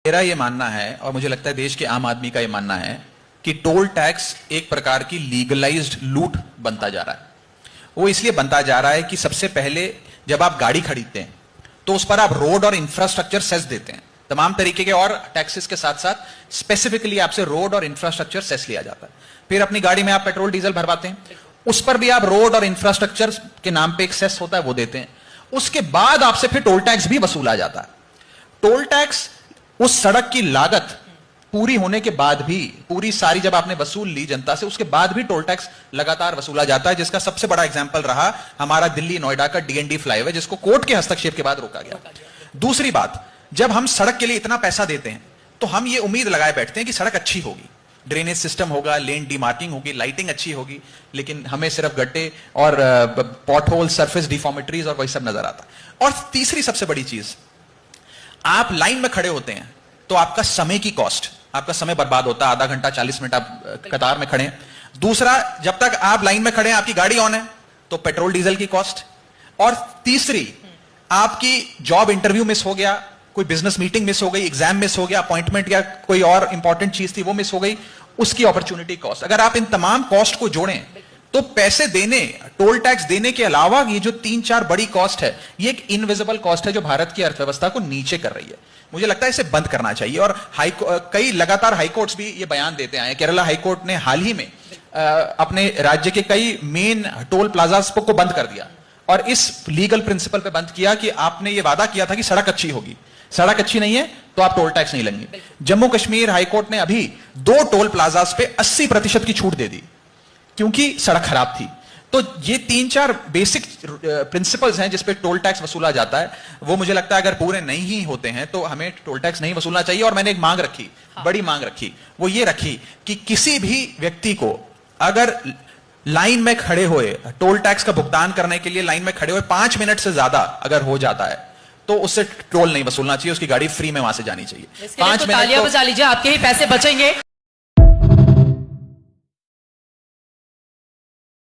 मेरा ये मानना है और मुझे लगता है देश के आम आदमी का ये मानना है कि टोल टैक्स एक प्रकार की लीगलाइज्ड लूट बनता जा रहा है। वो इसलिए बनता जा रहा है कि सबसे पहले जब आप गाड़ी खरीदते हैं तो उस पर आप रोड और इंफ्रास्ट्रक्चर सेस देते हैं, तमाम तरीके के और टैक्सेस के साथ साथ स्पेसिफिकली आपसे रोड और इंफ्रास्ट्रक्चर सेस लिया जाता है। फिर अपनी गाड़ी में आप पेट्रोल डीजल भरवाते हैं, उस पर भी आप रोड और इंफ्रास्ट्रक्चर के नाम पे एक सेस होता है, वो देते हैं। उसके बाद आपसे फिर टोल टैक्स भी वसूला जाता है। टोल टैक्स उस सड़क की लागत पूरी होने के बाद भी, पूरी सारी जब आपने वसूल ली जनता से, उसके बाद भी टोल टैक्स लगातार वसूला जाता है, जिसका सबसे बड़ा एग्जांपल रहा हमारा दिल्ली नोएडा का डीएनडी फ्लाईओवर, जिसको कोर्ट के हस्तक्षेप के बाद रोका गया। दूसरी बात, जब हम सड़क के लिए इतना पैसा देते हैं तो हम ये उम्मीद लगाए बैठते हैं कि सड़क अच्छी होगी, ड्रेनेज सिस्टम होगा, लेन डीमार्किंग होगी, लाइटिंग अच्छी होगी, लेकिन हमें सिर्फ गड्ढे और पॉट होल, सरफेस डिफॉर्मेटरीज और वही सब नजर आता है। और तीसरी सबसे बड़ी चीज, आप लाइन में खड़े होते हैं तो आपका समय की कॉस्ट, आपका समय बर्बाद होता है, आधा घंटा 40 मिनट आप कतार में खड़े हैं। दूसरा, जब तक आप लाइन में खड़े हैं आपकी गाड़ी ऑन है तो पेट्रोल डीजल की कॉस्ट। और तीसरी, आपकी जॉब इंटरव्यू मिस हो गया, कोई बिजनेस मीटिंग मिस हो गई, एग्जाम मिस हो गया, अपॉइंटमेंट या कोई और इंपॉर्टेंट चीज थी वो मिस हो गई, उसकी अपॉर्चुनिटी कॉस्ट। अगर आप इन तमाम कॉस्ट को जोड़ें तो पैसे देने, टोल टैक्स देने के अलावा ये जो 3-4 बड़ी कॉस्ट है, ये एक इनविजिबल कॉस्ट है जो भारत की अर्थव्यवस्था को नीचे कर रही है। मुझे लगता है इसे बंद करना चाहिए। और कई लगातार हाईकोर्ट्स भी ये बयान देते आए हैं। केरला हाईकोर्ट ने हाल ही में अपने राज्य के कई मेन टोल प्लाजास को बंद कर दिया और इस लीगल प्रिंसिपल पे बंद किया कि आपने ये वादा किया था कि सड़क अच्छी होगी, सड़क अच्छी नहीं है तो आप टोल टैक्स नहीं लेंगे। जम्मू कश्मीर हाईकोर्ट ने अभी 2 टोल प्लाजास पे 80% की छूट दे दी क्योंकि सड़क खराब थी। तो ये 3-4 बेसिक प्रिंसिपल्स हैं जिस पे टोल टैक्स वसूला जाता है, वो मुझे लगता है अगर पूरे नहीं ही होते हैं तो हमें टोल टैक्स नहीं वसूलना चाहिए। और मैंने एक मांग रखी, बड़ी मांग रखी, वो ये रखी कि किसी भी व्यक्ति को अगर लाइन में खड़े हुए, टोल टैक्स का भुगतान करने के लिए लाइन में खड़े हुए 5 मिनट से ज्यादा अगर हो जाता है तो उससे टोल नहीं वसूलना चाहिए, उसकी गाड़ी फ्री में वहां से जानी चाहिए। 5 मिनट तालियां बजा लीजिए, आपके ही पैसे बचेंगे।